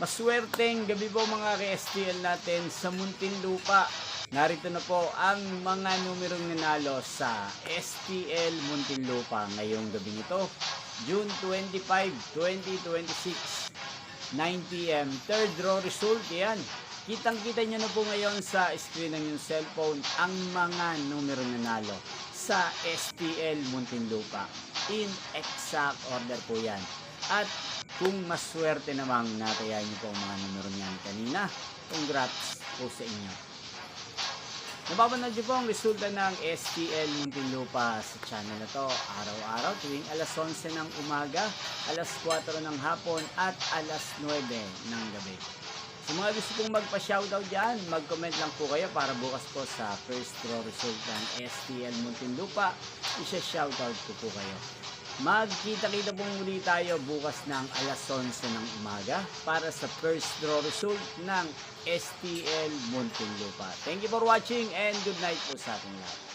Maswerteng gabi po mga ka-STL natin sa Muntinlupa. Narito na po ang mga numerong nanalo sa STL Muntinlupa ngayong gabi nito, June 25, 2026, 9 p.m. Third draw result, yan. Kitang-kita nyo na po ngayon sa screen ng yung cellphone ang mga numerong nanalo sa STL Muntinlupa. In exact order po yan. At kung maswerte namang nataya niyo po ang mga numero niyan kanina, congrats po sa inyo. Napapanood niyo po ang resulta ng STL Muntinlupa sa channel na to araw-araw tuwing alas 11 ng umaga, alas 4 ng hapon at alas 9 ng gabi. Sa mga gusto pong magpa-shoutout dyan, mag-comment lang po kayo para bukas po sa first draw result ng STL Muntinlupa, isa-shoutout ko po kayo. Magkita-kita po muli tayo bukas ng alas 11 ng umaga para sa first draw result ng STL Muntinlupa. Thank you for watching and good night po sa ating lahat.